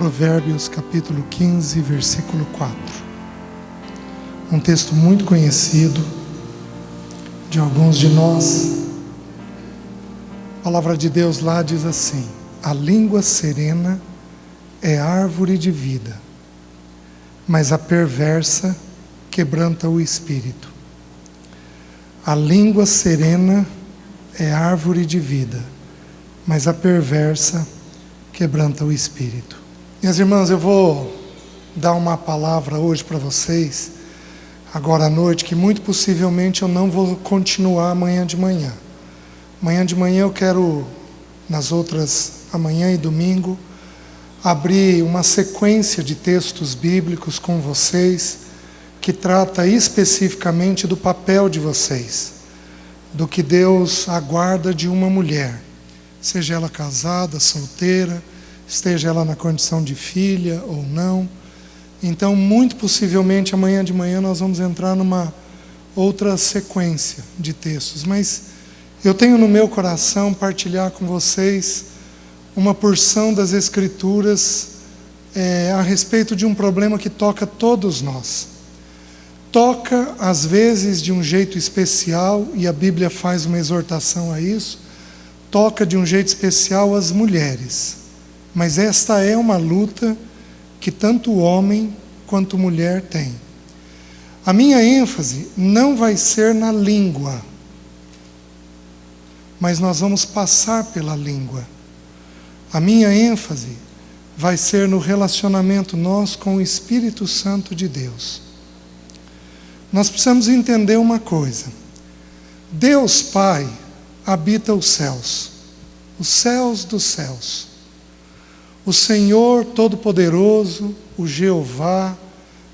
Provérbios capítulo 15, versículo 4. Um texto muito conhecido de alguns de nós. A palavra de Deus lá diz assim: a língua serena é árvore de vida, mas a perversa quebranta o espírito. A língua serena é árvore de vida, mas a perversa quebranta o espírito. Minhas irmãs, eu vou dar uma palavra hoje para vocês, agora à noite, que muito possivelmente eu não vou continuar amanhã de manhã. Amanhã de manhã eu quero, nas outras, amanhã e domingo, abrir uma sequência de textos bíblicos com vocês, que trata especificamente do papel de vocês, do que Deus aguarda de uma mulher, seja ela casada, solteira, esteja ela na condição de filha ou não. Então, muito possivelmente, amanhã de manhã nós vamos entrar numa outra sequência de textos, mas eu tenho no meu coração partilhar com vocês uma porção das Escrituras a respeito de um problema que toca todos nós. Toca, às vezes, de um jeito especial, e a Bíblia faz uma exortação a isso, toca de um jeito especial as mulheres. Mas esta é uma luta que tanto homem quanto mulher tem. A minha ênfase não vai ser na língua, mas nós vamos passar pela língua. A minha ênfase vai ser no relacionamento nosso com o Espírito Santo de Deus. Nós precisamos entender uma coisa: Deus Pai habita os céus dos céus. O Senhor Todo-Poderoso, o Jeová,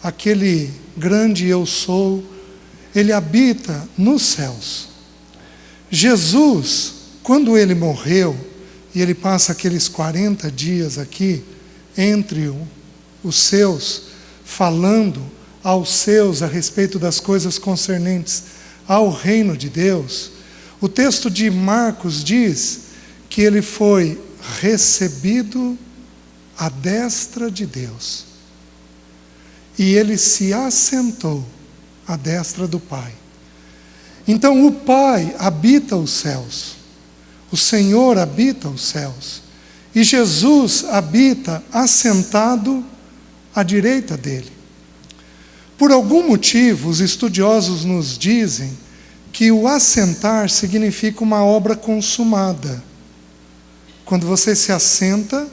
aquele grande eu sou, Ele habita nos céus. Jesus, quando Ele morreu, e Ele passa aqueles 40 dias aqui, entre os seus, falando aos seus a respeito das coisas concernentes ao reino de Deus, o texto de Marcos diz que Ele foi recebido à destra de Deus, e Ele se assentou à destra do Pai. Então o Pai habita os céus, o Senhor habita os céus, e Jesus habita assentado à direita dele. Por algum motivo, os estudiosos nos dizem que o assentar significa uma obra consumada. Quando você se assenta,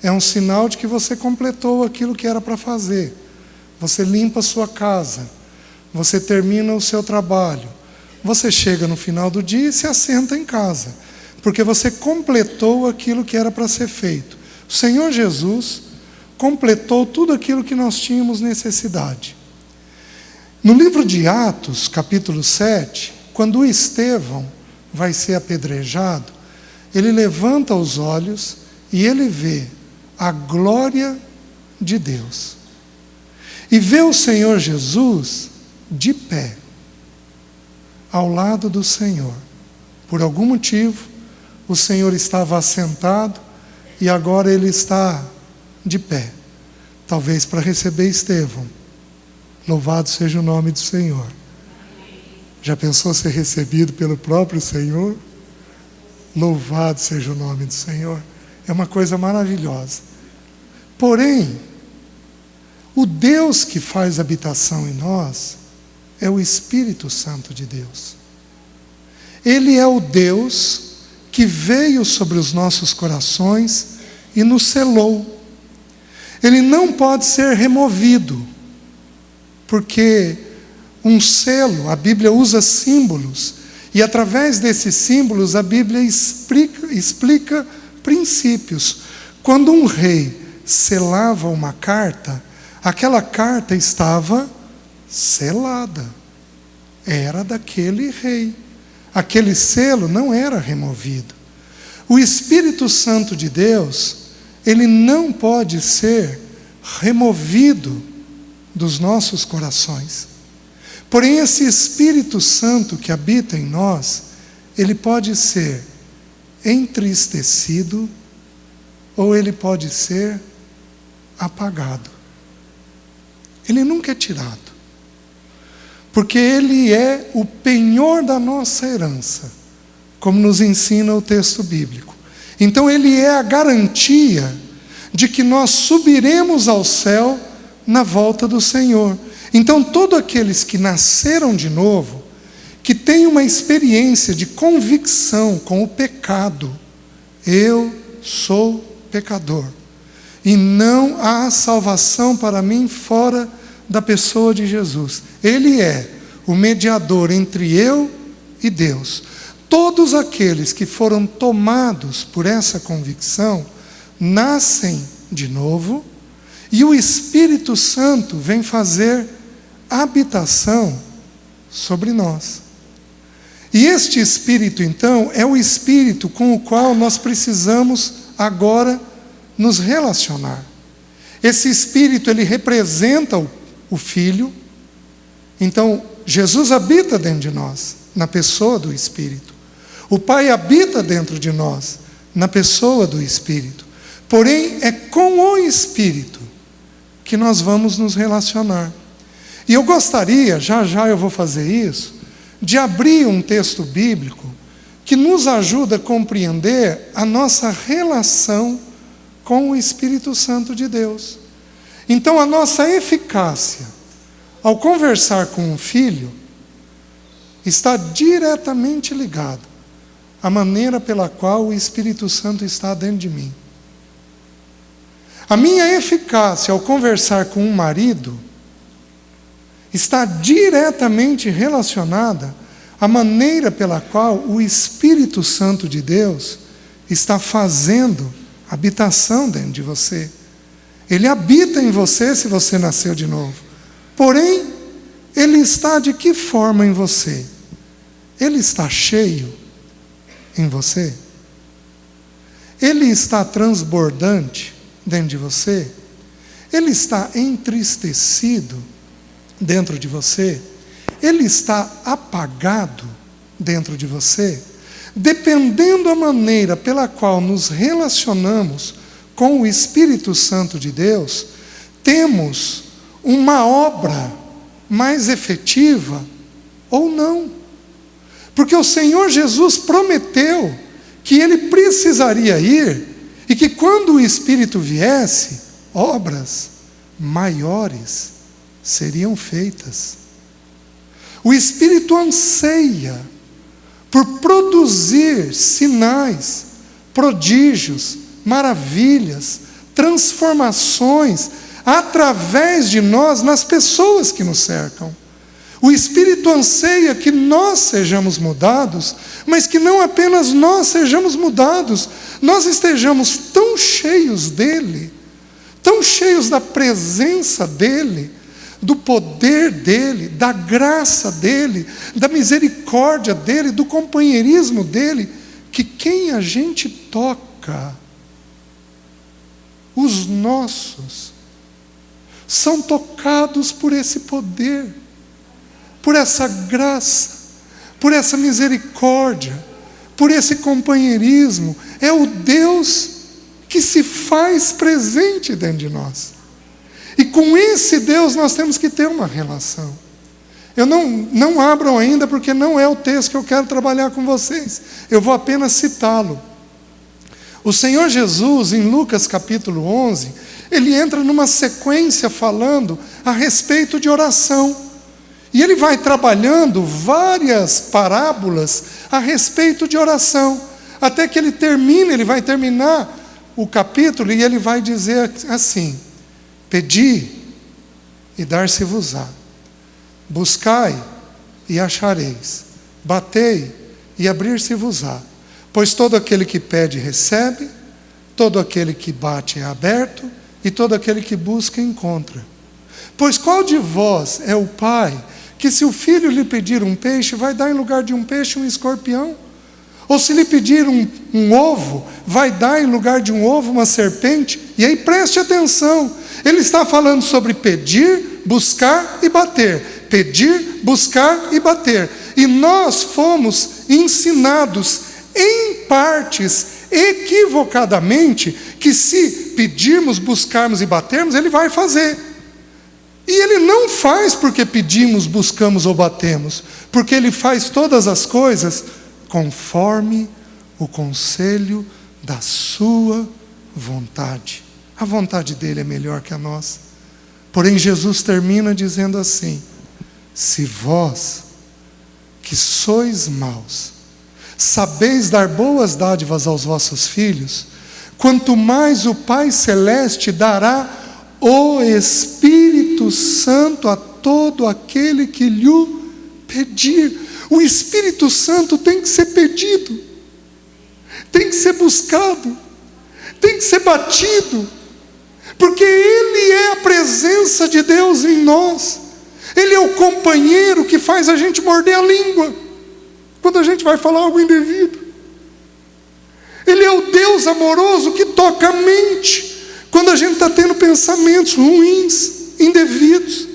é um sinal de que você completou aquilo que era para fazer. Você limpa a sua casa, você termina o seu trabalho, você chega no final do dia e se assenta em casa, porque você completou aquilo que era para ser feito. O Senhor Jesus completou tudo aquilo que nós tínhamos necessidade. No livro de Atos, capítulo 7, quando Estevão vai ser apedrejado, ele levanta os olhos e ele vê a glória de Deus. E vê o Senhor Jesus de pé, ao lado do Senhor. Por algum motivo, o Senhor estava assentado e agora Ele está de pé. Talvez para receber Estevão. Louvado seja o nome do Senhor. Já pensou ser recebido pelo próprio Senhor? Louvado seja o nome do Senhor. É uma coisa maravilhosa. Porém, o Deus que faz habitação em nós é o Espírito Santo de Deus. Ele é o Deus que veio sobre os nossos corações e nos selou. Ele não pode ser removido, porque um selo, a Bíblia usa símbolos, e através desses símbolos a Bíblia explica princípios. Quando um rei selava uma carta, aquela carta estava selada. Era daquele rei. Aquele selo não era removido. O Espírito Santo de Deus, ele não pode ser removido dos nossos corações. Porém, esse Espírito Santo que habita em nós, ele pode ser entristecido ou ele pode ser apagado. Ele nunca é tirado. Porque ele é o penhor da nossa herança, como nos ensina o texto bíblico. Então ele é a garantia de que nós subiremos ao céu na volta do Senhor. Então todos aqueles que nasceram de novo, que têm uma experiência de convicção com o pecado, eu sou pecador, e não há salvação para mim fora da pessoa de Jesus. Ele é o mediador entre eu e Deus. Todos aqueles que foram tomados por essa convicção nascem de novo, e o Espírito Santo vem fazer habitação sobre nós. E este Espírito, então, é o Espírito com o qual nós precisamos agora nos relacionar. Esse Espírito, ele representa o Filho. Então, Jesus habita dentro de nós, na pessoa do Espírito. O Pai habita dentro de nós, na pessoa do Espírito. Porém, é com o Espírito que nós vamos nos relacionar. E eu gostaria, já eu vou fazer isso, de abrir um texto bíblico que nos ajuda a compreender a nossa relação com o Espírito Santo de Deus. Então, a nossa eficácia ao conversar com o Filho está diretamente ligada à maneira pela qual o Espírito Santo está dentro de mim. A minha eficácia ao conversar com um marido está diretamente relacionada à maneira pela qual o Espírito Santo de Deus está fazendo habitação dentro de você. Ele habita em você se você nasceu de novo. Porém, ele está de que forma em você? Ele está cheio em você? Ele está transbordante dentro de você? Ele está entristecido dentro de você? Ele está apagado dentro de você? Dependendo da maneira pela qual nos relacionamos com o Espírito Santo de Deus, temos uma obra mais efetiva ou não. Porque o Senhor Jesus prometeu que Ele precisaria ir e que quando o Espírito viesse, obras maiores seriam feitas. O Espírito anseia por produzir sinais, prodígios, maravilhas, transformações através de nós nas pessoas que nos cercam. O Espírito anseia que nós sejamos mudados, mas que não apenas nós sejamos mudados, nós estejamos tão cheios dEle, tão cheios da presença dEle, do poder dEle, da graça dEle, da misericórdia dEle, do companheirismo dEle, que quem a gente toca, os nossos, são tocados por esse poder, por essa graça, por essa misericórdia, por esse companheirismo. É o Deus que se faz presente dentro de nós. E com esse Deus nós temos que ter uma relação. Eu não abram ainda, porque não é o texto que eu quero trabalhar com vocês. Eu vou apenas citá-lo. O Senhor Jesus, em Lucas capítulo 11, ele entra numa sequência falando a respeito de oração. E ele vai trabalhando várias parábolas a respeito de oração. Até que ele vai terminar o capítulo e ele vai dizer assim: pedi e dar-se-vos-á, buscai e achareis, batei e abrir-se-vos-á. Pois todo aquele que pede recebe, todo aquele que bate é aberto, e todo aquele que busca encontra. Pois qual de vós é o pai que, se o filho lhe pedir um peixe, vai dar em lugar de um peixe um escorpião? Ou se lhe pedir um ovo, vai dar em lugar de um ovo uma serpente? E aí preste atenção, ele está falando sobre pedir, buscar e bater. Pedir, buscar e bater. E nós fomos ensinados em partes, equivocadamente, que se pedirmos, buscarmos e batermos, Ele vai fazer. E Ele não faz porque pedimos, buscamos ou batemos, porque Ele faz todas as coisas conforme o conselho da sua vontade. A vontade dele é melhor que a nossa. Porém, Jesus termina dizendo assim: se vós, que sois maus, sabeis dar boas dádivas aos vossos filhos, quanto mais o Pai Celeste dará o Espírito Santo a todo aquele que lhe pedir. O Espírito Santo tem que ser pedido, tem que ser buscado, tem que ser batido, porque Ele é a presença de Deus em nós. Ele é o companheiro que faz a gente morder a língua quando a gente vai falar algo indevido. Ele é o Deus amoroso que toca a mente quando a gente está tendo pensamentos ruins, indevidos.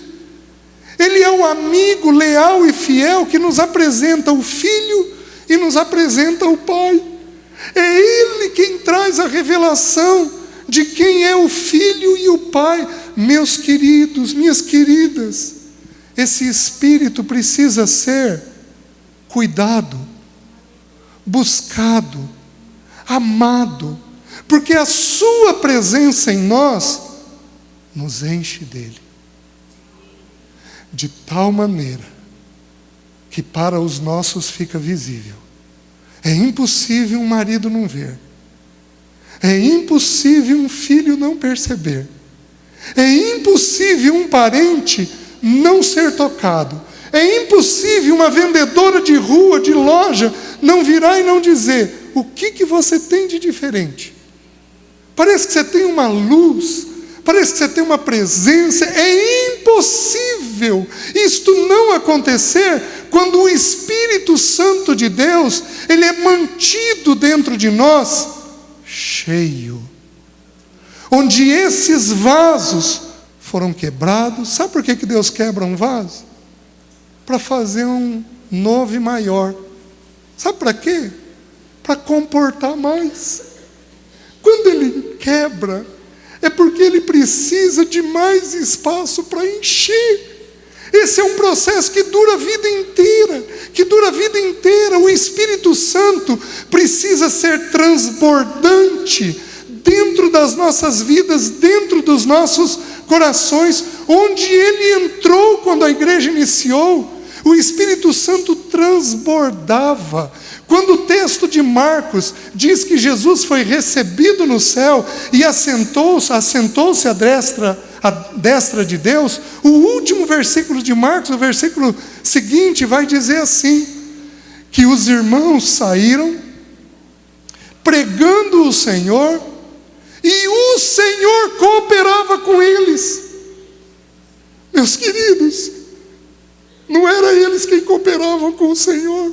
Ele é o amigo leal e fiel que nos apresenta o Filho e nos apresenta o Pai. É Ele quem traz a revelação de quem é o Filho e o Pai. Meus queridos, minhas queridas, esse Espírito precisa ser cuidado, buscado, amado, porque a sua presença em nós nos enche dele, de tal maneira que para os nossos fica visível. É impossível um marido não ver, é impossível um filho não perceber, é impossível um parente não ser tocado, é impossível uma vendedora de rua, de loja, não virar e não dizer: o que você tem de diferente? Parece que você tem uma luz, parece que você tem uma presença. É impossível isto não acontecer quando o Espírito Santo de Deus, Ele é mantido dentro de nós, cheio. Onde esses vasos foram quebrados. Sabe por que Deus quebra um vaso? Para fazer um novo e maior. Sabe para quê? Para comportar mais. Quando Ele quebra, é porque Ele precisa de mais espaço para encher. Esse é um processo que dura a vida inteira, O Espírito Santo precisa ser transbordante dentro das nossas vidas, dentro dos nossos corações. Onde Ele entrou quando a igreja iniciou, o Espírito Santo transbordava. Quando o texto de Marcos diz que Jesus foi recebido no céu e assentou-se à destra de Deus, o último versículo de Marcos, o versículo seguinte, vai dizer assim: que os irmãos saíram pregando o Senhor, e o Senhor cooperava com eles. Meus queridos, não era eles quem cooperavam com o Senhor.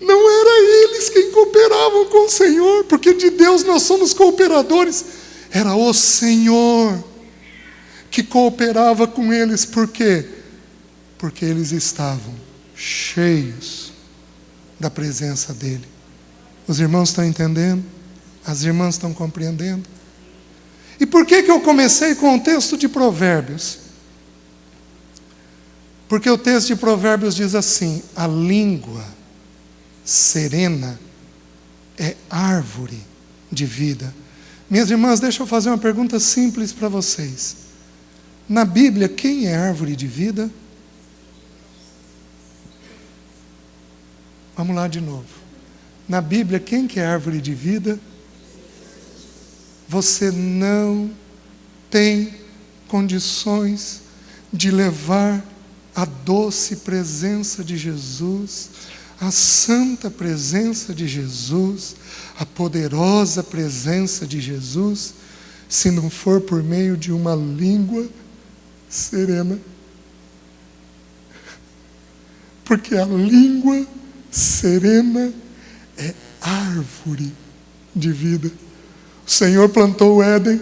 Não era eles quem cooperavam com o Senhor, porque de Deus nós somos cooperadores. Era o Senhor que cooperava com eles. Por quê? Porque eles estavam cheios da presença dEle. Os irmãos estão entendendo? As irmãs estão compreendendo? E por que eu comecei com o texto de Provérbios? Porque o texto de Provérbios diz assim: a língua serena é árvore de vida. Minhas irmãs, deixa eu fazer uma pergunta simples para vocês. Na Bíblia, quem é árvore de vida? Vamos lá de novo. Na Bíblia, quem que é árvore de vida? Você não tem condições de levar a doce presença de Jesus, a santa presença de Jesus, a poderosa presença de Jesus, se não for por meio de uma língua serena. Porque a língua serena é árvore de vida. O Senhor plantou o Éden,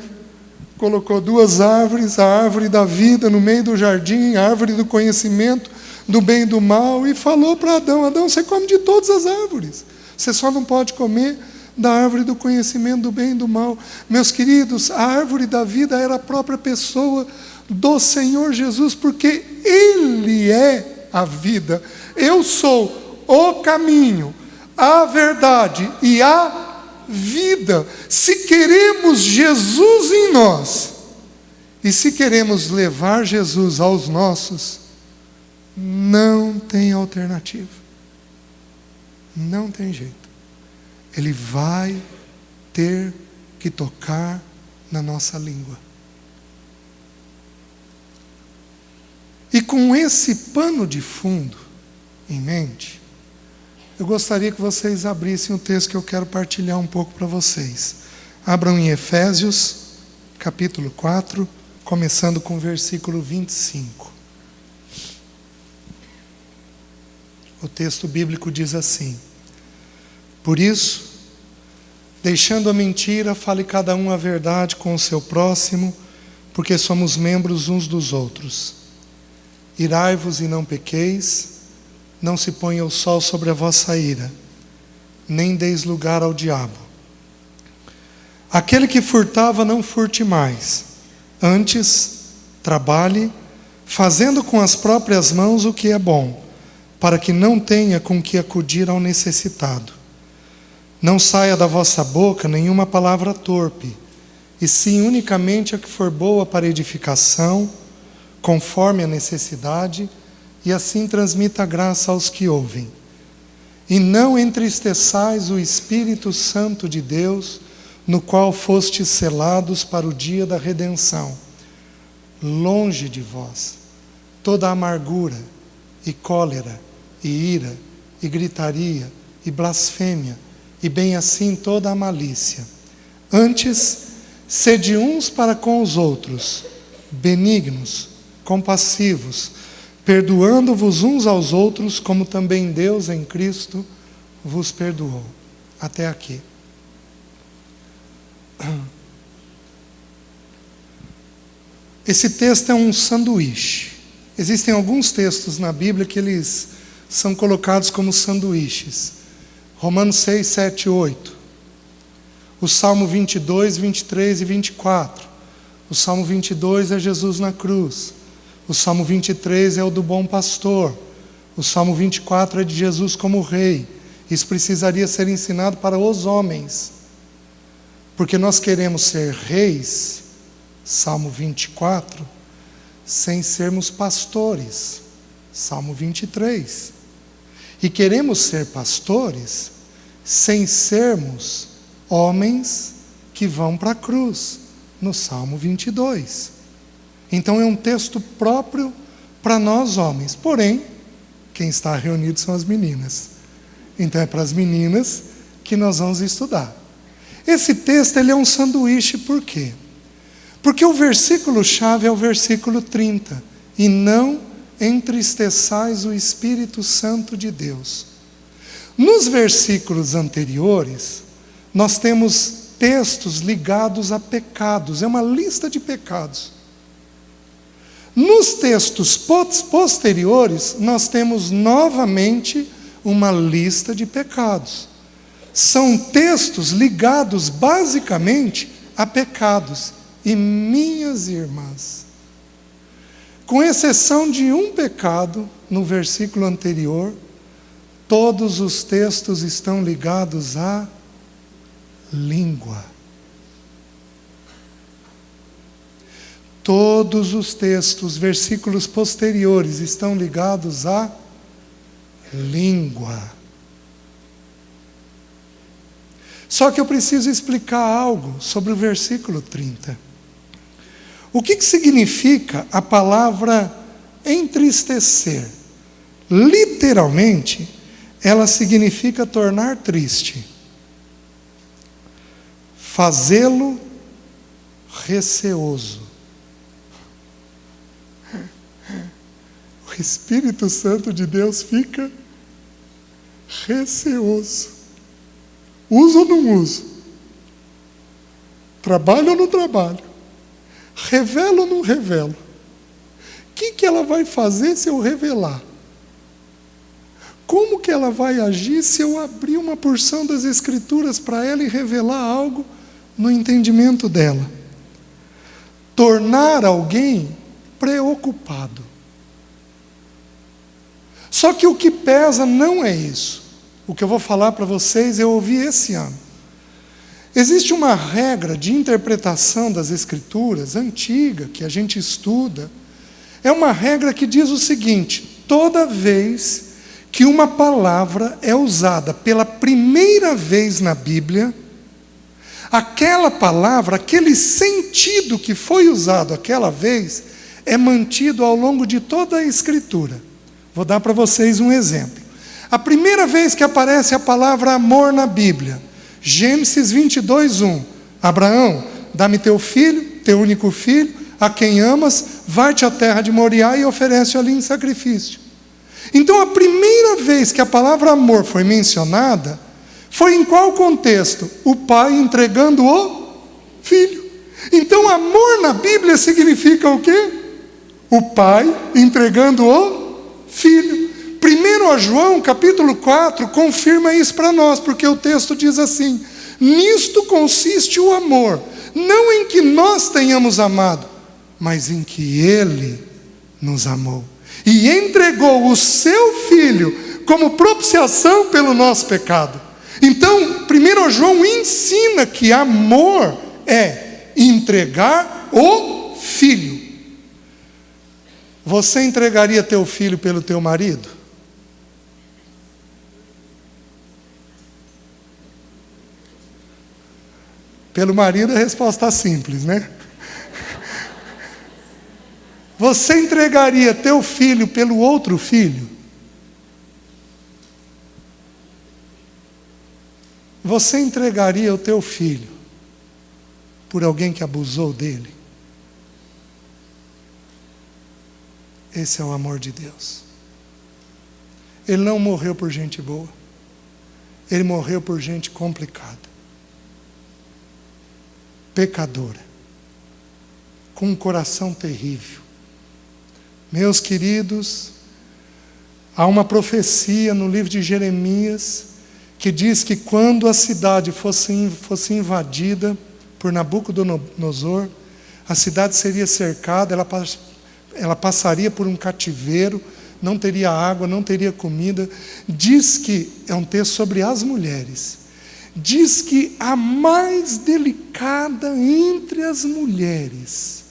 colocou duas árvores, a árvore da vida no meio do jardim, a árvore do conhecimento do bem e do mal, e falou para Adão: Adão, você come de todas as árvores, você só não pode comer da árvore do conhecimento do bem e do mal. Meus queridos, a árvore da vida era a própria pessoa do Senhor Jesus, porque Ele é a vida. Eu sou o caminho, a verdade e a vida. Se queremos Jesus em nós, e se queremos levar Jesus aos nossos, não tem alternativa. Não tem jeito. Ele vai ter que tocar na nossa língua. E com esse pano de fundo em mente, eu gostaria que vocês abrissem o texto que eu quero partilhar um pouco para vocês. Abram em Efésios, capítulo 4, começando com o versículo 25. O texto bíblico diz assim: por isso, deixando a mentira, fale cada um a verdade com o seu próximo, porque somos membros uns dos outros. Irai-vos e não pequeis, não se ponha o sol sobre a vossa ira, nem deis lugar ao diabo. Aquele que furtava, não furte mais, antes trabalhe, fazendo com as próprias mãos o que é bom, para que não tenha com que acudir ao necessitado. Não saia da vossa boca nenhuma palavra torpe, e sim unicamente a que for boa para edificação, conforme a necessidade, e assim transmita graça aos que ouvem. E não entristeçais o Espírito Santo de Deus, no qual fostes selados para o dia da redenção. Longe de vós toda amargura e cólera e ira e gritaria e blasfêmia, e bem assim toda a malícia. Antes, sede uns para com os outros, benignos, compassivos, perdoando-vos uns aos outros, como também Deus em Cristo vos perdoou. Até aqui. Esse texto é um sanduíche. Existem alguns textos na Bíblia que eles são colocados como sanduíches. Romanos 6, 7, 8. O Salmo 22, 23 e 24. O Salmo 22 é Jesus na cruz. O Salmo 23 é o do bom pastor. O Salmo 24 é de Jesus como rei. Isso precisaria ser ensinado para os homens. Porque nós queremos ser reis, Salmo 24, sem sermos pastores, Salmo 23. E queremos ser pastores sem sermos homens que vão para a cruz, no Salmo 22. Então é um texto próprio para nós homens. Porém, quem está reunido são as meninas. Então é para as meninas que nós vamos estudar. Esse texto ele é um sanduíche, por quê? Porque o versículo-chave é o versículo 30. E não entristeçais o Espírito Santo de Deus. Nos versículos anteriores, nós temos textos ligados a pecados. É uma lista de pecados. Nos textos posteriores, nós temos novamente uma lista de pecados. São textos ligados basicamente a pecados. E minhas irmãs, com exceção de um pecado, no versículo anterior, todos os textos estão ligados à língua. Todos os textos, versículos posteriores, estão ligados à língua. Só que eu preciso explicar algo sobre o versículo 30. O que significa a palavra entristecer? Literalmente, ela significa tornar triste, fazê-lo receoso. O Espírito Santo de Deus fica receoso. Uso ou não uso? Trabalho ou não trabalho? Revelo ou não revelo? O que ela vai fazer se eu revelar? como que ela vai agir se eu abrir uma porção das Escrituras para ela e revelar algo no entendimento dela? Tornar alguém preocupado. Só que o que pesa não é isso. O que eu vou falar para vocês eu ouvi esse ano. Existe uma regra de interpretação das Escrituras, antiga, que a gente estuda. É uma regra que diz o seguinte: toda vez que uma palavra é usada pela primeira vez na Bíblia, aquela palavra, aquele sentido que foi usado aquela vez, é mantido ao longo de toda a Escritura. Vou dar para vocês um exemplo. A primeira vez que aparece a palavra amor na Bíblia, Gênesis 22:1. Abraão, dá-me teu filho, teu único filho, a quem amas, vai-te à terra de Moriá e oferece ali em sacrifício. Então, a primeira vez que a palavra amor foi mencionada, foi em qual contexto? O pai entregando o filho. Então, amor na Bíblia significa o quê? O pai entregando o filho. 1 João, capítulo 4, confirma isso para nós, porque o texto diz assim: nisto consiste o amor, não em que nós tenhamos amado, mas em que Ele nos amou e entregou o seu Filho como propiciação pelo nosso pecado. Então, 1 João ensina que amor é entregar o filho. Você entregaria teu filho pelo teu marido? Pelo marido a resposta é simples, né? Você entregaria teu filho pelo outro filho? Você entregaria o teu filho por alguém que abusou dele? Esse é o amor de Deus. Ele não morreu por gente boa. Ele morreu por gente complicada, pecadora, com um coração terrível. Meus queridos, há uma profecia no livro de Jeremias que diz que quando a cidade fosse invadida por Nabucodonosor, a cidade seria cercada, ela passaria por um cativeiro, não teria água, não teria comida. Diz que, é um texto sobre as mulheres, diz que a mais delicada entre as mulheres,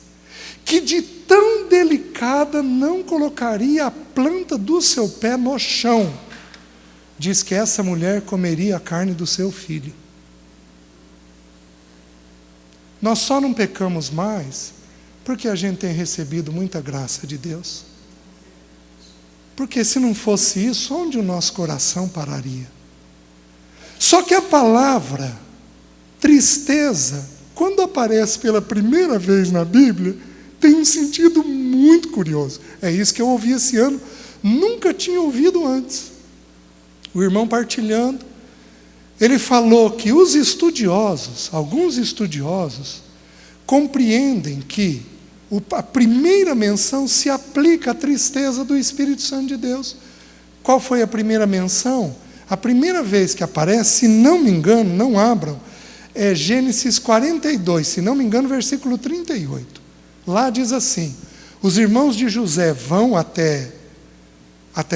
que de tão delicada não colocaria a planta do seu pé no chão, diz que essa mulher comeria a carne do seu filho. Nós só não pecamos mais porque a gente tem recebido muita graça de Deus. Porque se não fosse isso, onde o nosso coração pararia? Só que a palavra tristeza, quando aparece pela primeira vez na Bíblia, tem um sentido muito curioso. É isso que eu ouvi esse ano, nunca tinha ouvido antes. O irmão partilhando, ele falou que os estudiosos, alguns estudiosos, compreendem que a primeira menção se aplica à tristeza do Espírito Santo de Deus. Qual foi a primeira menção? A primeira vez que aparece, se não me engano, não abram, é Gênesis 42, se não me engano, versículo 38. Lá diz assim: os irmãos de José vão até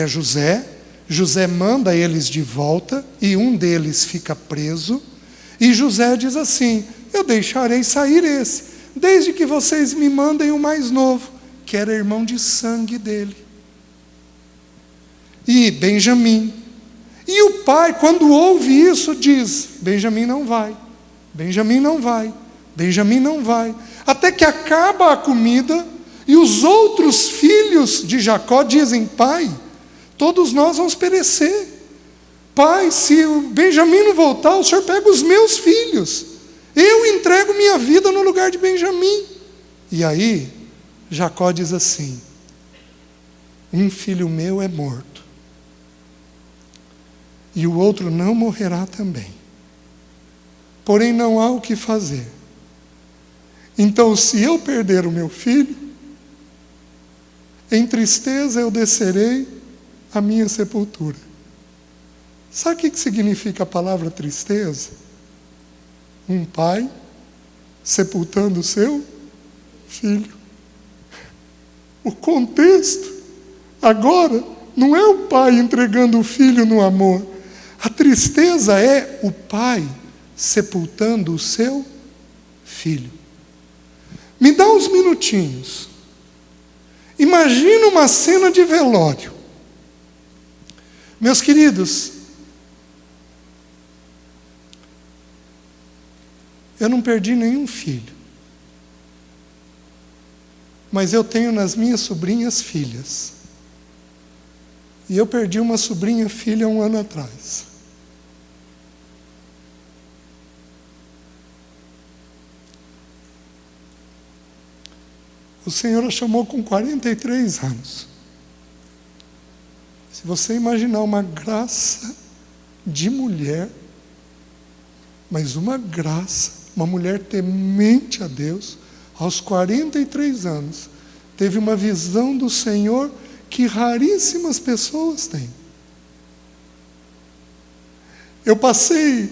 José, José manda eles de volta, e um deles fica preso, e José diz assim: eu deixarei sair esse, desde que vocês me mandem o mais novo, que era irmão de sangue dele. E Benjamim. E o pai, quando ouve isso, diz: Benjamim não vai, Benjamim não vai, Benjamim não vai. Até que acaba a comida, e os outros filhos de Jacó dizem: pai, todos nós vamos perecer. Pai, se o Benjamim não voltar, o senhor pega os meus filhos. Eu entrego minha vida no lugar de Benjamim. E aí, Jacó diz assim: um filho meu é morto, e o outro não morrerá também. Porém, não há o que fazer. Então, se eu perder o meu filho, em tristeza eu descerei à minha sepultura. Sabe o que significa a palavra tristeza? Um pai sepultando o seu filho. O contexto agora não é o pai entregando o filho no amor. A tristeza é o pai sepultando o seu filho. Me dá uns minutinhos. Imagina uma cena de velório. Meus queridos, eu não perdi nenhum filho. Mas eu tenho nas minhas sobrinhas filhas. E eu perdi uma sobrinha filha 1 ano atrás. O Senhor a chamou com 43 anos. Se você imaginar uma graça de mulher, mas uma graça, uma mulher temente a Deus, aos 43 anos, teve uma visão do Senhor que raríssimas pessoas têm. Eu passei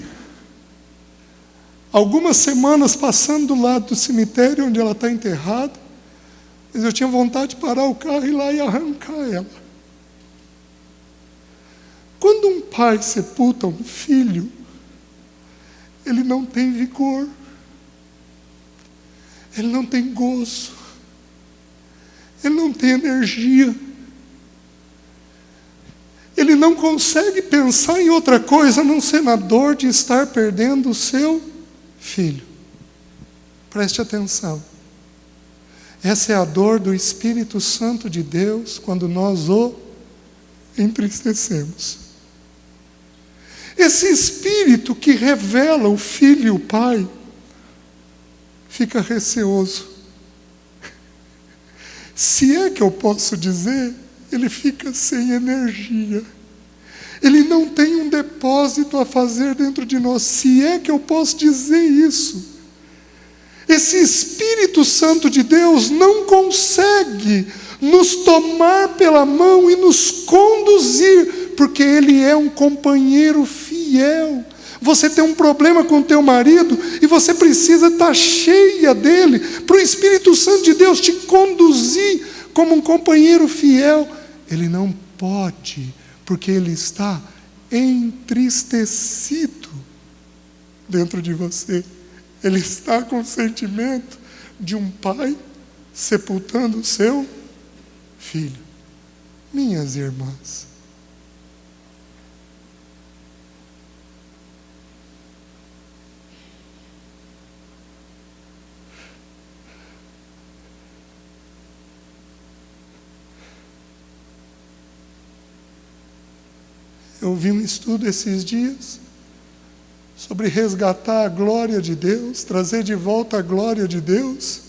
algumas semanas passando do lado do cemitério onde ela está enterrada, mas eu tinha vontade de parar o carro e ir lá e arrancar ela. Quando um pai sepulta um filho, ele não tem vigor, ele não tem gozo, ele não tem energia, ele não consegue pensar em outra coisa a não ser na dor de estar perdendo o seu filho. Preste atenção. Essa é a dor do Espírito Santo de Deus quando nós o entristecemos. Esse Espírito que revela o Filho e o Pai fica receoso. Se é que eu posso dizer, ele fica sem energia. Ele não tem um depósito a fazer dentro de nós. Se é que eu posso dizer isso. Esse Espírito Santo de Deus não consegue nos tomar pela mão e nos conduzir, porque Ele é um companheiro fiel. Você tem um problema com o teu marido e você precisa estar cheia dele, para o Espírito Santo de Deus te conduzir como um companheiro fiel. Ele não pode, porque ele está entristecido dentro de você. Ele está com o sentimento de um pai sepultando o seu filho. Minhas irmãs, eu vi um estudo esses dias sobre resgatar a glória de Deus, trazer de volta a glória de Deus.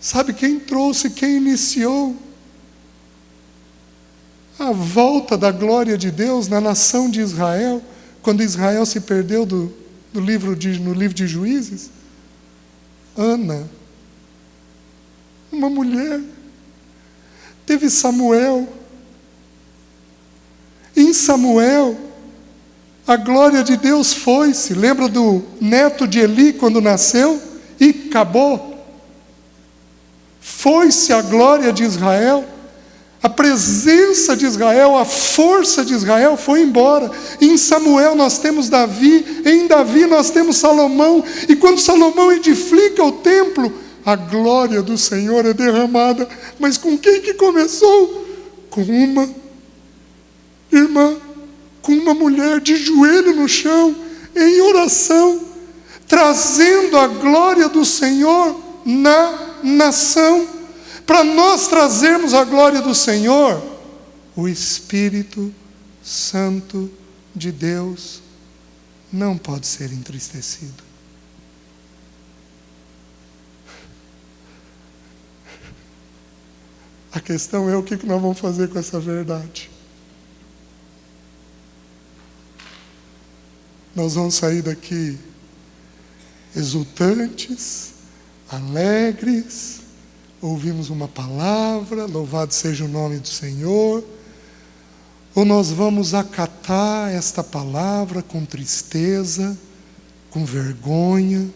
Sabe quem trouxe, quem iniciou a volta da glória de Deus na nação de Israel, quando Israel se perdeu no livro de Juízes? Ana, uma mulher. Teve Samuel. Em Samuel, a glória de Deus foi-se. Lembra do neto de Eli quando nasceu? E acabou. Foi-se a glória de Israel. A presença de Israel, a força de Israel foi embora. Em Samuel nós temos Davi, em Davi nós temos Salomão. E quando Salomão edifica o templo, a glória do Senhor é derramada. Mas com quem que começou? Com uma irmã, com uma mulher de joelho no chão, em oração, trazendo a glória do Senhor na nação. Para nós trazermos a glória do Senhor, o Espírito Santo de Deus não pode ser entristecido. A questão é o que nós vamos fazer com essa verdade. Nós vamos sair daqui exultantes, alegres, ouvimos uma palavra, louvado seja o nome do Senhor, Ou nós vamos acatar esta palavra com tristeza, com vergonha,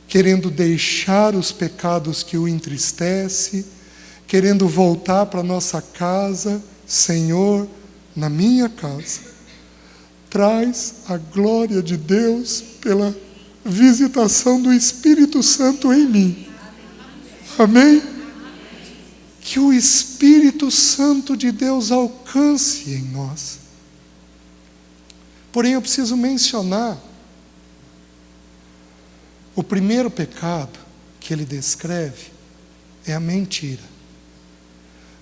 querendo deixar os pecados que o entristecem, querendo voltar para nossa casa? Senhor, na minha casa, traz a glória de Deus pela visitação do Espírito Santo em mim. Amém? Que o Espírito Santo de Deus alcance em nós. Porém, eu preciso mencionar o primeiro pecado que ele descreve é a mentira.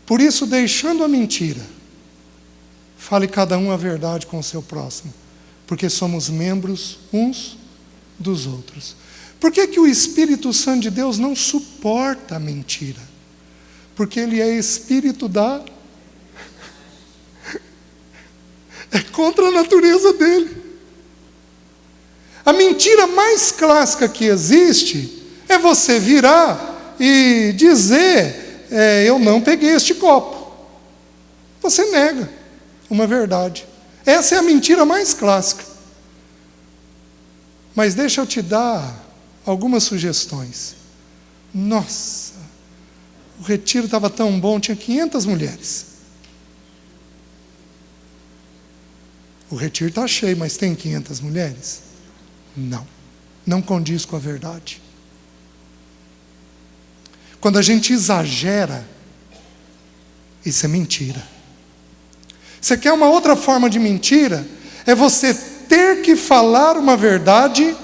Por isso, deixando a mentira, fale cada um a verdade com o seu próximo, porque somos membros uns dos outros. Por que o Espírito Santo de Deus não suporta a mentira? Porque ele é espírito é contra a natureza dele. A mentira mais clássica que existe é você virar e dizer, eu não peguei este copo. Você nega uma verdade. Essa é a mentira mais clássica. Mas deixa eu te dar algumas sugestões. Nossa, o retiro estava tão bom, tinha 500 mulheres. O retiro está cheio, mas tem 500 mulheres? Não, não condiz com a verdade. Quando a gente exagera, isso é mentira. Você quer uma outra forma de mentira? É você ter que falar uma verdade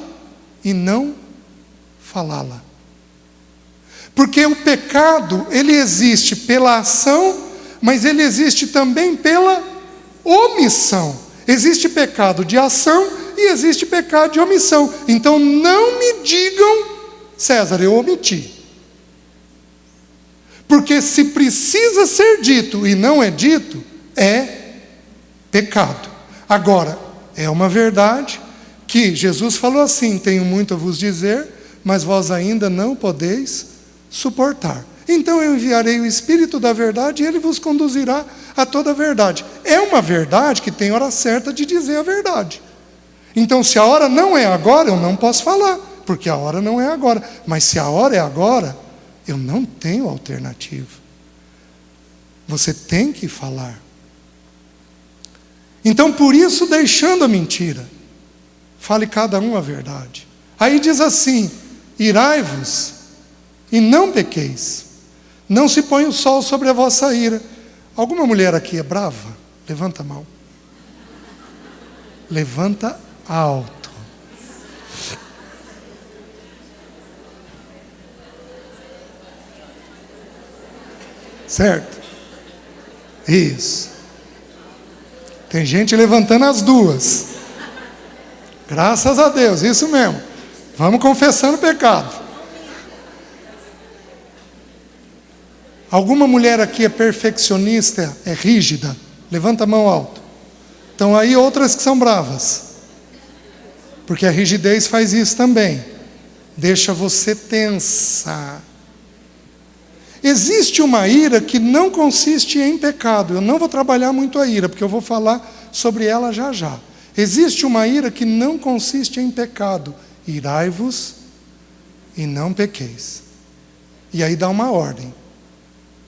e não falá-la. Porque o pecado, ele existe pela ação, mas ele existe também pela omissão. Existe pecado de ação e existe pecado de omissão. Então não me digam, César, eu omiti. Porque se precisa ser dito e não é dito, é pecado. Agora, é uma verdade que Jesus falou assim: tenho muito a vos dizer, mas vós ainda não podeis suportar. Então eu enviarei o Espírito da verdade e ele vos conduzirá a toda a verdade. É uma verdade que tem hora certa de dizer a verdade. Então se a hora não é agora, eu não posso falar, porque a hora não é agora. Mas se a hora é agora, eu não tenho alternativa. Você tem que falar. Então por isso, deixando a mentira, fale cada um a verdade. Aí diz assim: irai-vos e não pequeis. Não se põe o sol sobre a vossa ira. Alguma mulher aqui é brava? Levanta a mão. Levanta alto. Certo? Isso. Tem gente levantando as duas. Graças a Deus, isso mesmo. Vamos confessando o pecado. Alguma mulher aqui é perfeccionista, é rígida? Levanta a mão alto. Então aí outras que são bravas. Porque a rigidez faz isso também. Deixa você tensa. Existe uma ira que não consiste em pecado. Eu não vou trabalhar muito a ira, porque eu vou falar sobre ela já já. Existe uma ira que não consiste em pecado. Irai-vos e não pequeis. E aí dá uma ordem.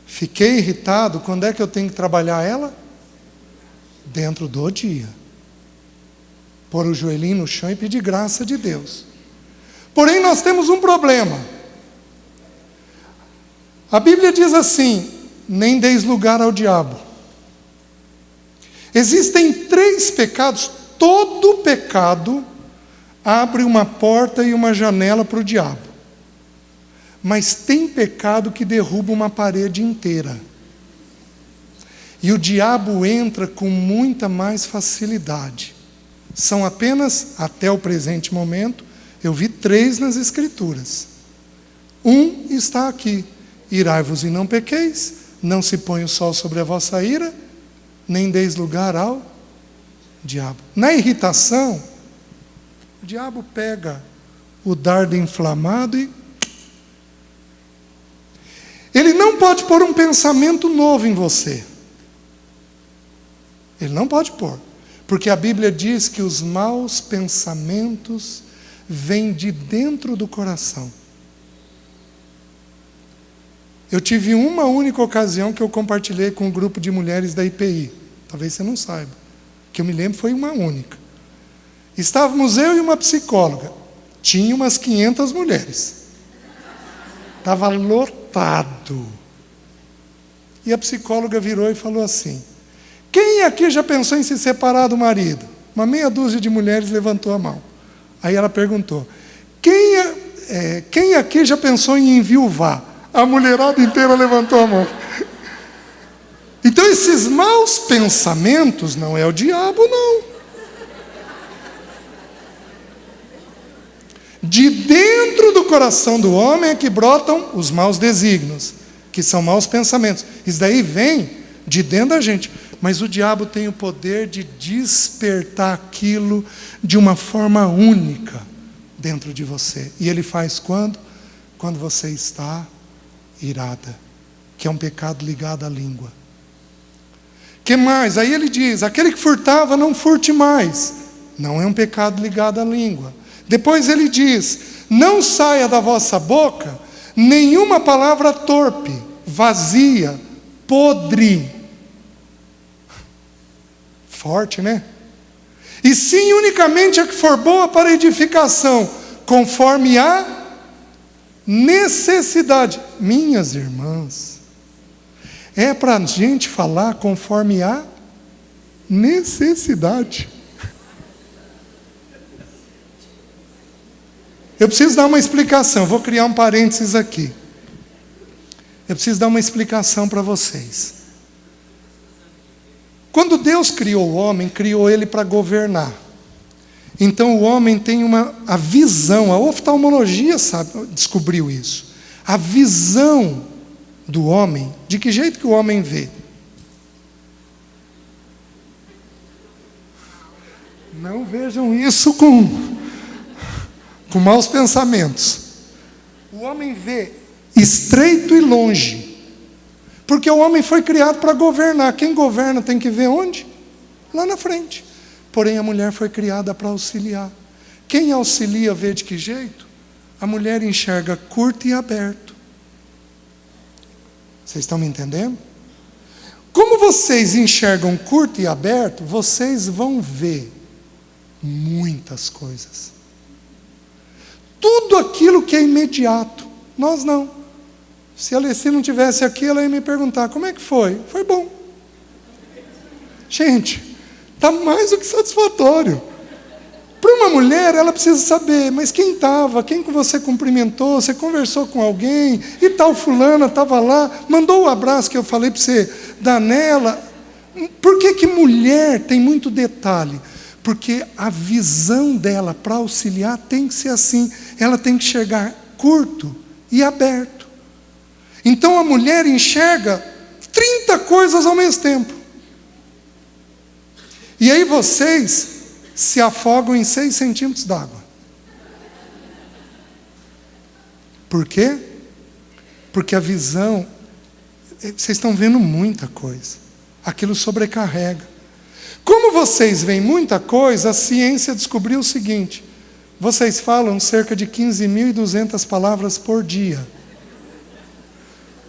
Fiquei irritado, quando é que eu tenho que trabalhar ela? Dentro do dia. Pôr o joelhinho no chão e pedir graça de Deus. Porém, nós temos um problema. A Bíblia diz assim: nem deis lugar ao diabo. Existem 3 pecados. Todo pecado abre uma porta e uma janela para o diabo. Mas tem pecado que derruba uma parede inteira. E o diabo entra com muita mais facilidade. São apenas, até o presente momento, eu vi 3 nas Escrituras. Um está aqui: irai-vos e não pequeis, não se põe o sol sobre a vossa ira, nem deis lugar ao diabo. Na irritação, o diabo pega o dardo inflamado e ele não pode pôr um pensamento novo em você. Ele não pode pôr. Porque a Bíblia diz que os maus pensamentos vêm de dentro do coração. Eu tive uma única ocasião que eu compartilhei com um grupo de mulheres da IPI. Talvez você não saiba. Que eu me lembro foi uma única. Estávamos eu e uma psicóloga. Tinha umas 500 mulheres. Estava lotado. E a psicóloga virou e falou assim: quem aqui já pensou em se separar do marido? Uma meia dúzia de mulheres levantou a mão. Aí ela perguntou: quem aqui já pensou em enviuvar? A mulherada inteira levantou a mão. Então esses maus pensamentos não é o diabo, não. De dentro do coração do homem é que brotam os maus desígnios, que são maus pensamentos. Isso daí vem de dentro da gente. Mas o diabo tem o poder de despertar aquilo de uma forma única dentro de você. E ele faz quando? Quando você está irada, que é um pecado ligado à língua. Que mais? Aí ele diz: aquele que furtava, não furte mais. Não é um pecado ligado à língua. Depois ele diz: não saia da vossa boca nenhuma palavra torpe, vazia, podre. Forte, né? E sim unicamente a que for boa para edificação, conforme a necessidade. Minhas irmãs, é para a gente falar conforme a necessidade. Eu preciso dar uma explicação, vou criar um parênteses aqui. Eu preciso dar uma explicação para vocês. Quando Deus criou o homem, criou ele para governar. Então o homem tem a visão, a oftalmologia descobriu isso. A visão do homem, de que jeito que o homem vê? Não vejam isso com maus pensamentos. O homem vê estreito e longe. Porque o homem foi criado para governar. Quem governa tem que ver onde? Lá na frente. Porém, a mulher foi criada para auxiliar. Quem auxilia vê de que jeito? A mulher enxerga curto e aberto. Vocês estão me entendendo? Como vocês enxergam curto e aberto, vocês vão ver muitas coisas. Tudo aquilo que é imediato. Nós não. Se a Alessi não tivesse aqui, ela ia me perguntar: como é que foi? Foi bom. Gente, está mais do que satisfatório. Para uma mulher, ela precisa saber: mas quem estava? Quem que você cumprimentou? Você conversou com alguém? E tal fulana estava lá? Mandou o abraço que eu falei para você dar nela? Por que mulher tem muito detalhe? Porque a visão dela para auxiliar tem que ser assim. Ela tem que enxergar curto e aberto. Então a mulher enxerga 30 coisas ao mesmo tempo. E aí vocês se afogam em 6 centímetros d'água. Por quê? Porque a visão, vocês estão vendo muita coisa. Aquilo sobrecarrega. Como vocês veem muita coisa, a ciência descobriu o seguinte: vocês falam cerca de 15.200 palavras por dia.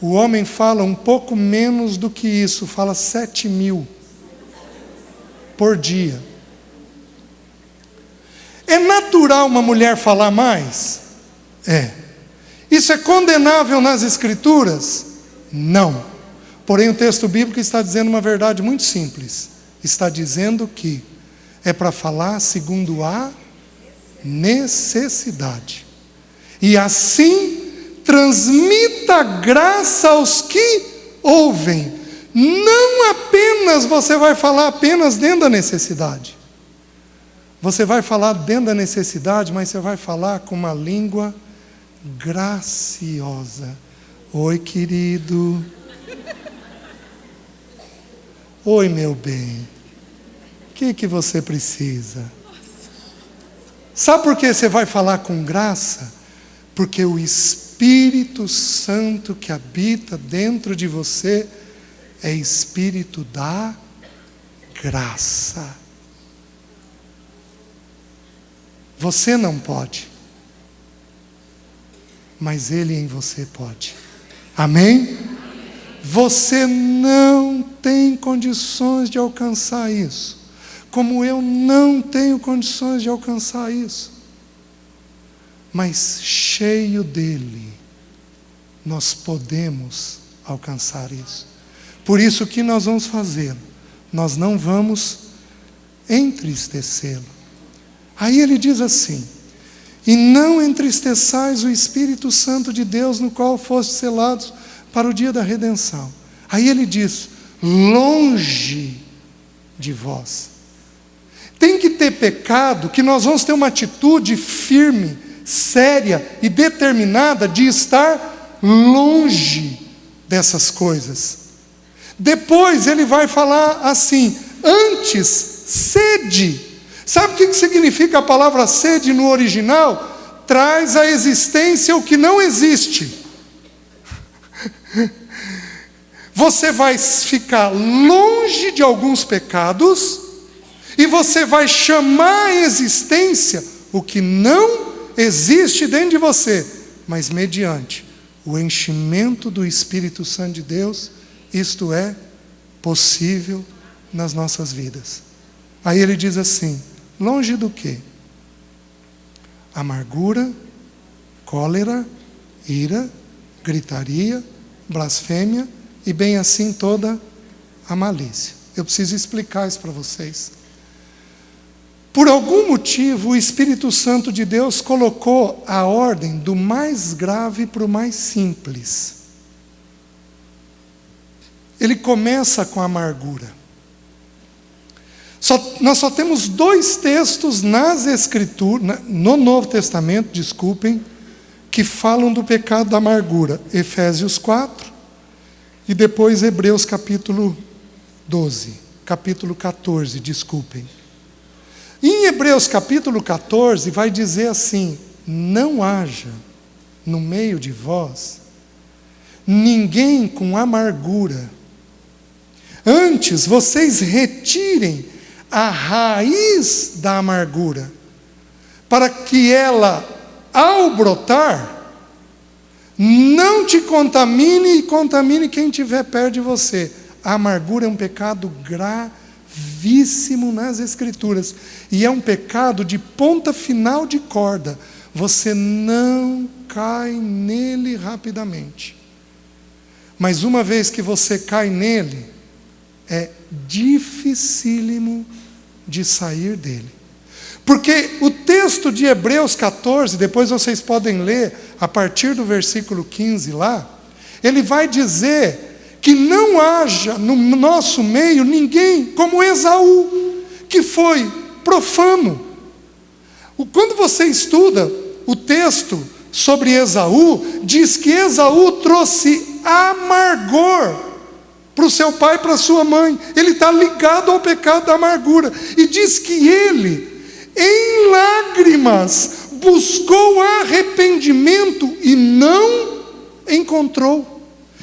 O homem fala um pouco menos do que isso, fala 7.000 por dia. É natural uma mulher falar mais? É. Isso é condenável nas Escrituras? Não. Porém, o texto bíblico está dizendo uma verdade muito simples. Está dizendo que é para falar segundo a necessidade. E assim, transmita graça aos que ouvem. Não apenas você vai falar apenas dentro da necessidade. Você vai falar dentro da necessidade, mas você vai falar com uma língua graciosa. Oi, querido. Oi, meu bem. O que você precisa? Sabe por que você vai falar com graça? Porque o Espírito Santo que habita dentro de você é espírito da graça. Você não pode, mas Ele em você pode. Amém? Você não tem condições de alcançar isso, como eu não tenho condições de alcançar isso. Mas cheio dele, nós podemos alcançar isso. Por isso, o que nós vamos fazer? Nós não vamos entristecê-lo. Aí ele diz assim: e não entristeçais o Espírito Santo de Deus, no qual fostes selados para o dia da redenção. Aí ele diz: longe de vós. Tem que ter pecado que nós vamos ter uma atitude firme, séria e determinada de estar longe dessas coisas. Depois ele vai falar assim: antes, sede. Sabe o que significa a palavra sede no original? Traz à existência o que não existe. Você vai ficar longe de alguns pecados e você vai chamar à existência o que não existe dentro de você, mas mediante o enchimento do Espírito Santo de Deus, isto é possível nas nossas vidas. Aí ele diz assim: longe do quê? Amargura, cólera, ira, gritaria, blasfêmia e bem assim toda a malícia. Eu preciso explicar isso para vocês. Por algum motivo, o Espírito Santo de Deus colocou a ordem do mais grave para o mais simples. Ele começa com a amargura. Nós só temos 2 textos nas Escrituras, no Novo Testamento, que falam do pecado da amargura. Efésios 4 e depois Hebreus capítulo 14, Em Hebreus capítulo 14 vai dizer assim: não haja no meio de vós ninguém com amargura. Antes vocês retirem a raiz da amargura, para que ela, ao brotar, não te contamine e contamine quem estiver perto de você. A amargura é um pecado gravíssimo nas Escrituras, e é um pecado de ponta final de corda. Você não cai nele rapidamente, mas uma vez que você cai nele, é dificílimo de sair dele. Porque o texto de Hebreus 14, depois vocês podem ler a partir do versículo 15 lá, ele vai dizer que não haja no nosso meio ninguém como Esaú, que foi profano. Quando você estuda o texto sobre Esaú, diz que Esaú trouxe amargor para o seu pai e para a sua mãe. Ele está ligado ao pecado da amargura. E diz que ele, em lágrimas, buscou arrependimento e não encontrou.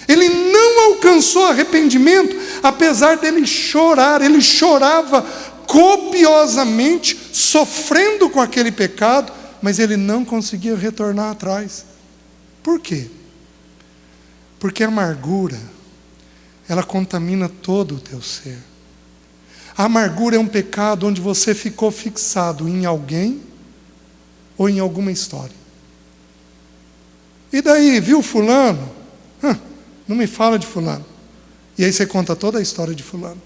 Ele não alcançou arrependimento, apesar dele chorar. Ele chorava copiosamente, sofrendo com aquele pecado, mas ele não conseguia retornar atrás. Por quê? Porque a amargura, ela contamina todo o teu ser. A amargura é um pecado onde você ficou fixado em alguém ou em alguma história. E daí, viu fulano? Não me fala de fulano. E aí você conta toda a história de fulano.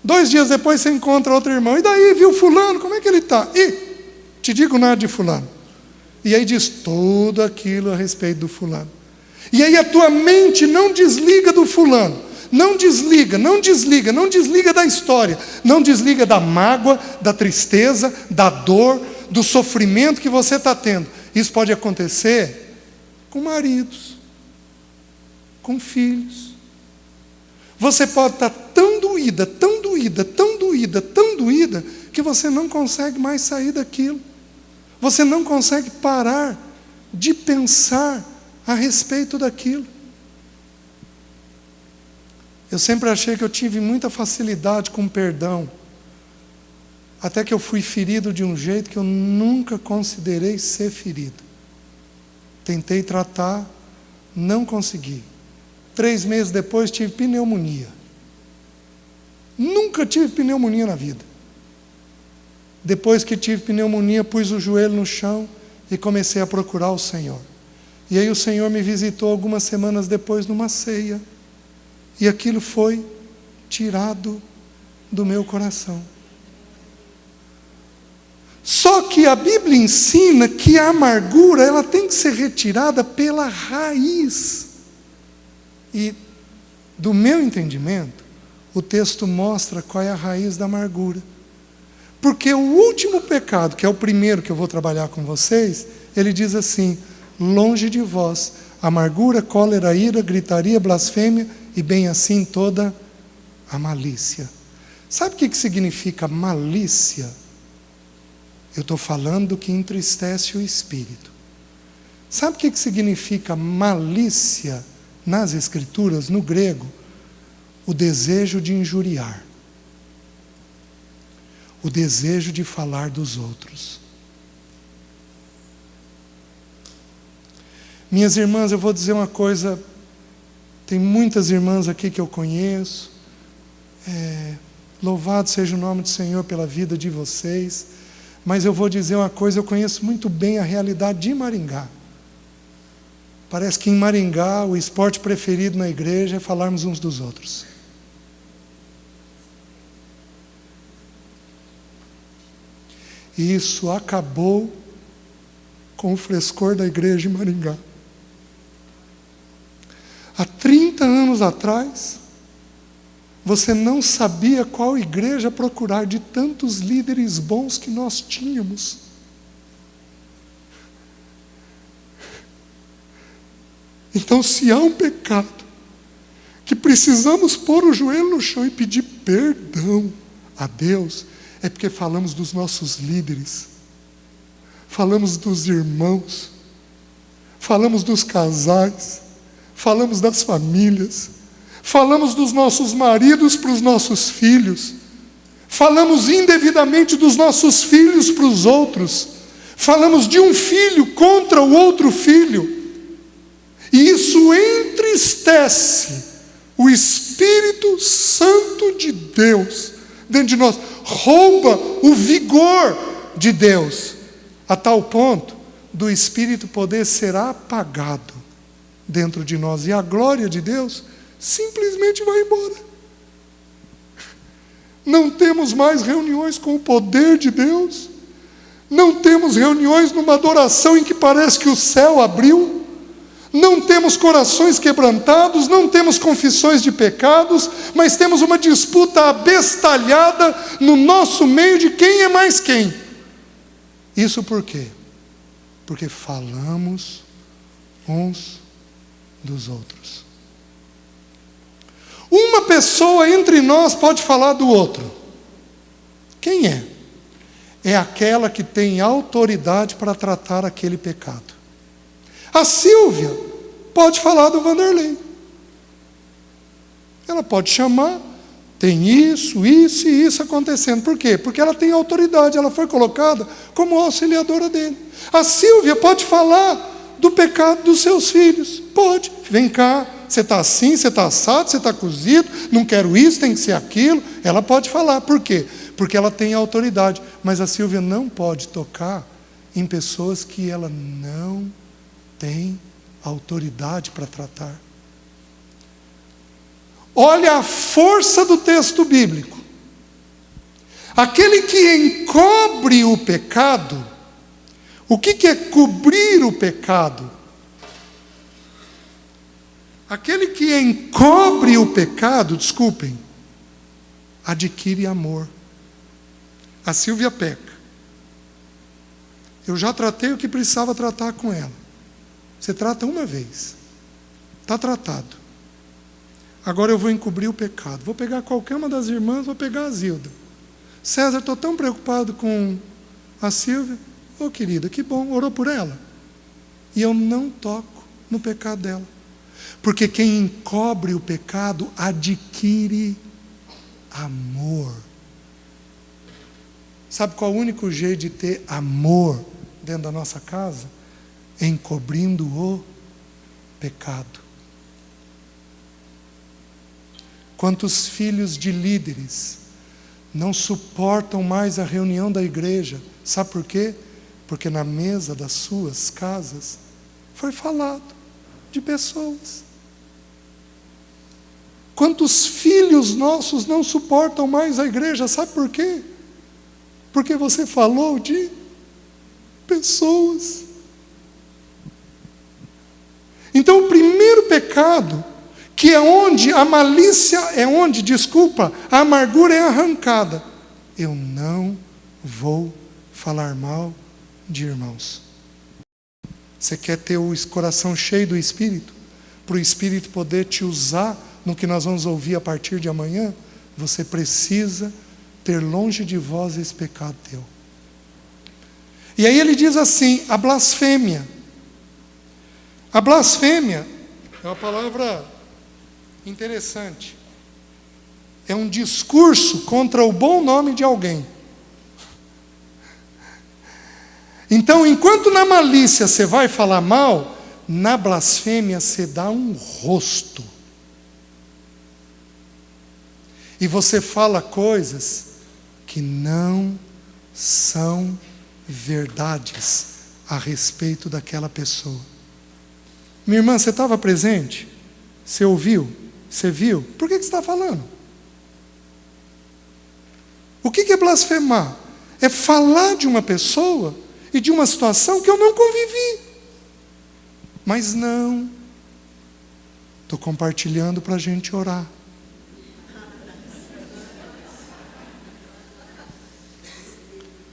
2 dias depois você encontra outro irmão. E daí, viu fulano? Como é que ele está? Te digo nada de fulano. E aí diz tudo aquilo a respeito do fulano. E aí a tua mente não desliga do fulano, não desliga da história, não desliga da mágoa, da tristeza, da dor, do sofrimento que você está tendo. Isso pode acontecer com maridos, com filhos. Você pode estar tão doída, que você não consegue mais sair daquilo. Você não consegue parar de pensar a respeito daquilo. Eu sempre achei que eu tive muita facilidade com perdão, até que eu fui ferido de um jeito que eu nunca considerei ser ferido. Tentei tratar, não consegui. 3 meses depois tive pneumonia. Nunca tive pneumonia na vida. Depois que tive pneumonia, pus o joelho no chão e comecei a procurar o Senhor. E aí o Senhor me visitou algumas semanas depois numa ceia. E aquilo foi tirado do meu coração. Só que a Bíblia ensina que a amargura ela tem que ser retirada pela raiz. E, do meu entendimento, o texto mostra qual é a raiz da amargura. Porque o último pecado, que é o primeiro que eu vou trabalhar com vocês, ele diz assim: longe de vós, amargura, cólera, ira, gritaria, blasfêmia, e bem assim toda a malícia. Sabe o que significa malícia? Eu estou falando do que entristece o espírito. Sabe o que significa malícia nas Escrituras, no grego? O desejo de injuriar. O desejo de falar dos outros. Minhas irmãs, eu vou dizer uma coisa, tem muitas irmãs aqui que eu conheço, louvado seja o nome do Senhor pela vida de vocês, mas eu vou dizer uma coisa, eu conheço muito bem a realidade de Maringá. Parece que em Maringá o esporte preferido na igreja é falarmos uns dos outros. E isso acabou com o frescor da igreja em Maringá. Há 30 anos atrás, você não sabia qual igreja procurar de tantos líderes bons que nós tínhamos. Então, se há um pecado que precisamos pôr o joelho no chão e pedir perdão a Deus, é porque falamos dos nossos líderes, falamos dos irmãos, falamos dos casais, falamos das famílias, falamos dos nossos maridos para os nossos filhos, falamos indevidamente dos nossos filhos para os outros, falamos de um filho contra o outro filho, e isso entristece o Espírito Santo de Deus dentro de nós, rouba o vigor de Deus, a tal ponto do Espírito poder ser apagado dentro de nós, e a glória de Deus simplesmente vai embora. Não temos mais reuniões com o poder de Deus, não temos reuniões numa adoração em que parece que o céu abriu, não temos corações quebrantados, não temos confissões de pecados, mas temos uma disputa abestalhada no nosso meio de quem é mais quem. Isso por quê? Porque falamos uns dos outros. Uma pessoa entre nós pode falar do outro. Quem é? É aquela que tem autoridade para tratar aquele pecado. A Silvia pode falar do Vanderlei. Ela pode chamar, tem isso e isso acontecendo. Por quê? Porque ela tem autoridade, ela foi colocada como auxiliadora dele. A Silvia pode falar do pecado dos seus filhos. Pode. Vem cá, você está assim, você está assado, você está cozido, não quero isso, tem que ser aquilo. Ela pode falar. Por quê? Porque ela tem autoridade. Mas a Silvia não pode tocar em pessoas que ela não tem autoridade para tratar. Olha a força do texto bíblico. Aquele que encobre o pecado, o que é cobrir o pecado? Aquele que encobre o pecado, desculpem, adquire amor. A Silvia peca. Eu já tratei o que precisava tratar com ela. Você trata uma vez. Está tratado. Agora eu vou encobrir o pecado. Vou pegar qualquer uma das irmãs, vou pegar a Zilda. César, estou tão preocupado com a Silvia. Querida, que bom, orou por ela. E eu não toco no pecado dela. Porque quem encobre o pecado adquire amor. Sabe qual é o único jeito de ter amor dentro da nossa casa? Encobrindo o pecado. Quantos filhos de líderes não suportam mais a reunião da igreja? Sabe por quê? Porque na mesa das suas casas foi falado de pessoas. Quantos filhos nossos não suportam mais a igreja? Sabe por quê? Porque você falou de pessoas. Então o primeiro pecado, que é onde a malícia a amargura é arrancada. Eu não vou falar mal de irmãos. Você quer ter o coração cheio do Espírito? Para o Espírito poder te usar no que nós vamos ouvir a partir de amanhã? Você precisa ter longe de vós esse pecado teu. E aí ele diz assim, a blasfêmia. A blasfêmia é uma palavra interessante. É um discurso contra o bom nome de alguém. Então, enquanto na malícia você vai falar mal, na blasfêmia você dá um rosto. E você fala coisas que não são verdades a respeito daquela pessoa. Minha irmã, você estava presente? Você ouviu? Você viu? Por que você está falando? O que é blasfemar? É falar de uma pessoa e de uma situação que eu não convivi. Mas não. Estou compartilhando para a gente orar.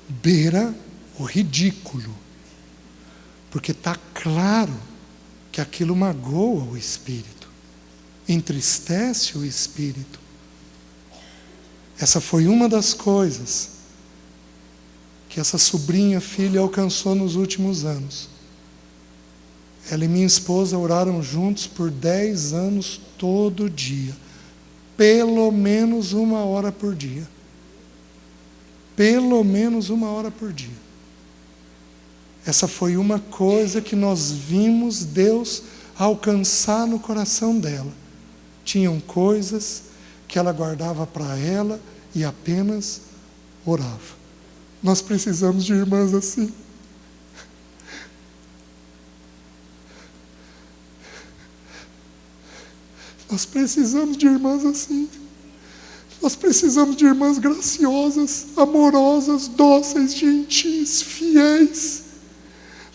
Beira o ridículo. Porque está claro que aquilo magoa o espírito. Entristece o espírito. Essa foi uma das coisas que essa sobrinha, filha, alcançou nos últimos anos. Ela e minha esposa oraram juntos por 10 anos todo dia. Pelo menos 1 hora por dia. Pelo menos 1 hora por dia. Essa foi uma coisa que nós vimos Deus alcançar no coração dela. Tinham coisas que ela guardava para ela e apenas orava. Nós precisamos de irmãs assim. Nós precisamos de irmãs assim. Nós precisamos de irmãs graciosas, amorosas, dóceis, gentis, fiéis.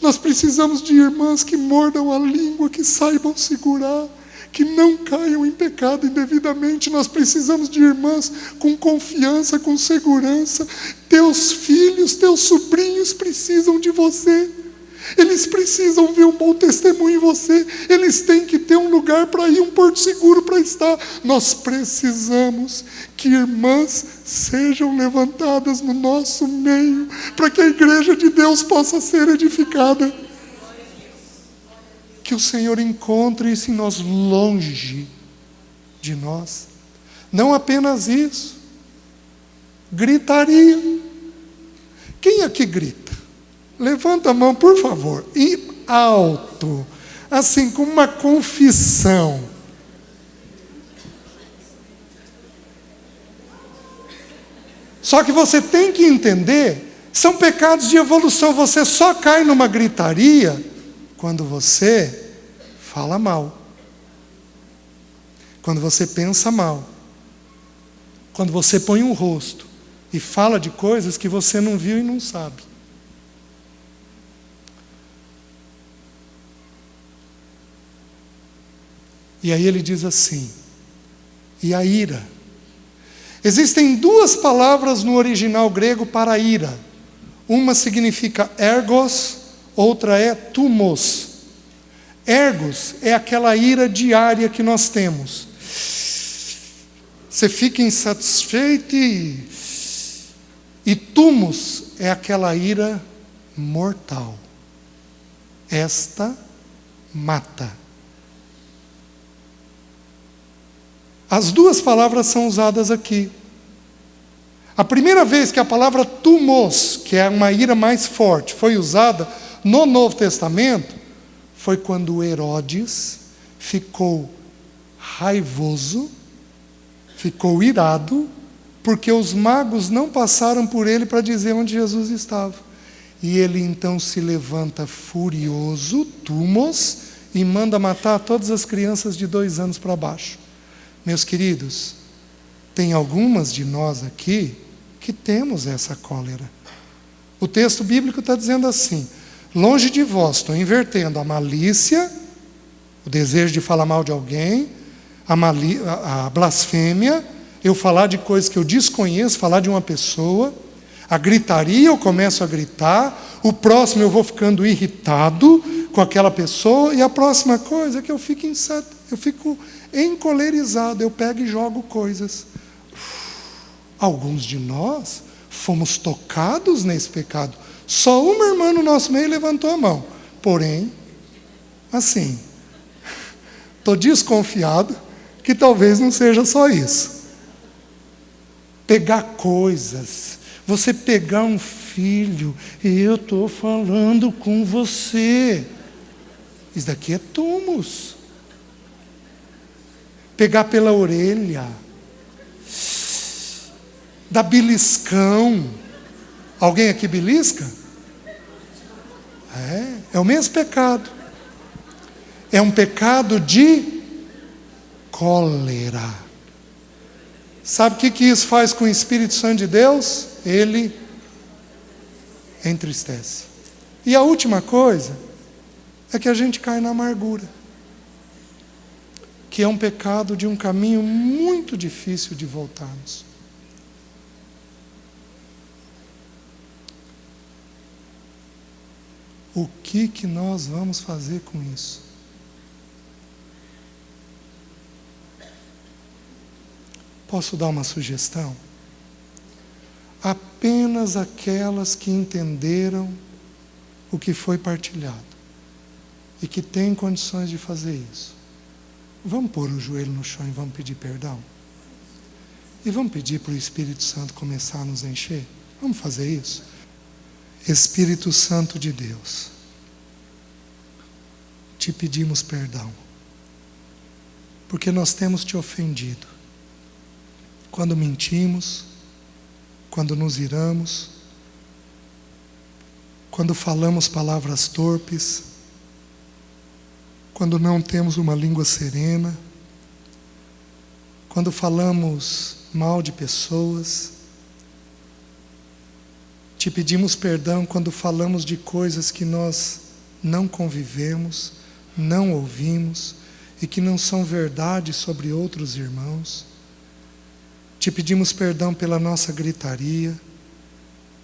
Nós precisamos de irmãs que mordam a língua, que saibam segurar, que não caiam em pecado indevidamente. Nós precisamos de irmãs com confiança, com segurança. Teus filhos, teus sobrinhos precisam de você. Eles precisam ver um bom testemunho em você. Eles têm que ter um lugar para ir, um porto seguro para estar. Nós precisamos que irmãs sejam levantadas no nosso meio, para que a igreja de Deus possa ser edificada. Que o Senhor encontre isso em nós, longe de nós. Não apenas isso. Gritaria. Quem aqui grita? Levanta a mão, por favor. E alto. Assim, com uma confissão. Só que você tem que entender, são pecados de evolução. Você só cai numa gritaria quando você fala mal. Quando você pensa mal. Quando você põe um rosto e fala de coisas que você não viu e não sabe. E aí ele diz assim, e a ira. Existem 2 palavras no original grego para ira. Uma significa ergos, outra é thumos. Ergos é aquela ira diária que nós temos. Você fica insatisfeito e thumos é aquela ira mortal. Esta mata. As duas palavras são usadas aqui. A primeira vez que a palavra thumos, que é uma ira mais forte, foi usada no Novo Testamento, foi quando Herodes ficou raivoso, ficou irado, porque os magos não passaram por ele para dizer onde Jesus estava. E ele então se levanta furioso, thumos, e manda matar todas as crianças de 2 anos para baixo. Meus queridos, tem algumas de nós aqui que temos essa cólera. O texto bíblico está dizendo assim: longe de vós, estou invertendo a malícia, o desejo de falar mal de alguém, a blasfêmia, eu falar de coisas que eu desconheço, falar de uma pessoa, a gritaria, eu começo a gritar, o próximo eu vou ficando irritado com aquela pessoa, e a próxima coisa é que eu fico encolerizado, eu pego e jogo coisas. Alguns de nós fomos tocados nesse pecado. Só uma irmã no nosso meio levantou a mão. Porém, assim, estou desconfiado que talvez não seja só isso. Pegar coisas, você pegar um filho, e eu estou falando com você. Isso daqui é thumos. Pegar pela orelha, dar beliscão. Alguém aqui belisca? É o mesmo pecado. É um pecado de cólera. Sabe o que isso faz com o Espírito Santo de Deus? Ele entristece. E a última coisa é que a gente cai na amargura, que é um pecado de um caminho muito difícil de voltarmos. O que nós vamos fazer com isso? Posso dar uma sugestão? Apenas aquelas que entenderam o que foi partilhado e que têm condições de fazer isso. Vamos pôr o joelho no chão e vamos pedir perdão? E vamos pedir para o Espírito Santo começar a nos encher? Vamos fazer isso? Espírito Santo de Deus, te pedimos perdão, porque nós temos te ofendido. Quando mentimos, quando nos iramos, quando falamos palavras torpes, quando não temos uma língua serena, quando falamos mal de pessoas. Te pedimos perdão quando falamos de coisas que nós não convivemos, não ouvimos e que não são verdade sobre outros irmãos. Te pedimos perdão pela nossa gritaria,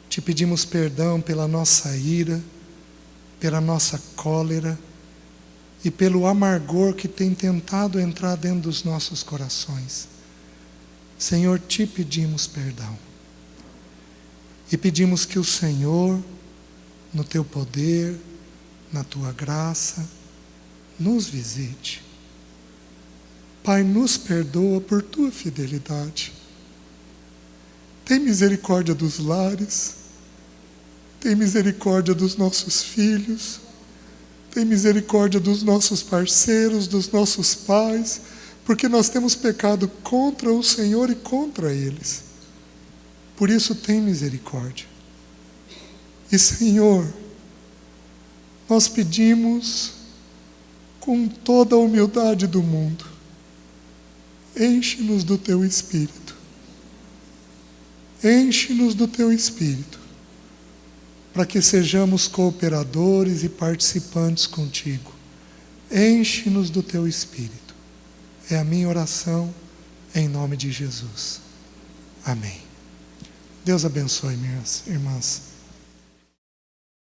te pedimos perdão pela nossa ira, pela nossa cólera e pelo amargor que tem tentado entrar dentro dos nossos corações. Senhor, te pedimos perdão. E pedimos que o Senhor, no teu poder, na tua graça, nos visite. Pai, nos perdoa por tua fidelidade. Tem misericórdia dos lares, tem misericórdia dos nossos filhos, tem misericórdia dos nossos parceiros, dos nossos pais, porque nós temos pecado contra o Senhor e contra eles. Por isso tem misericórdia. E Senhor, nós pedimos com toda a humildade do mundo, enche-nos do teu Espírito. Enche-nos do teu Espírito, para que sejamos cooperadores e participantes contigo. Enche-nos do teu Espírito. É a minha oração em nome de Jesus. Amém. Deus abençoe, minhas irmãs.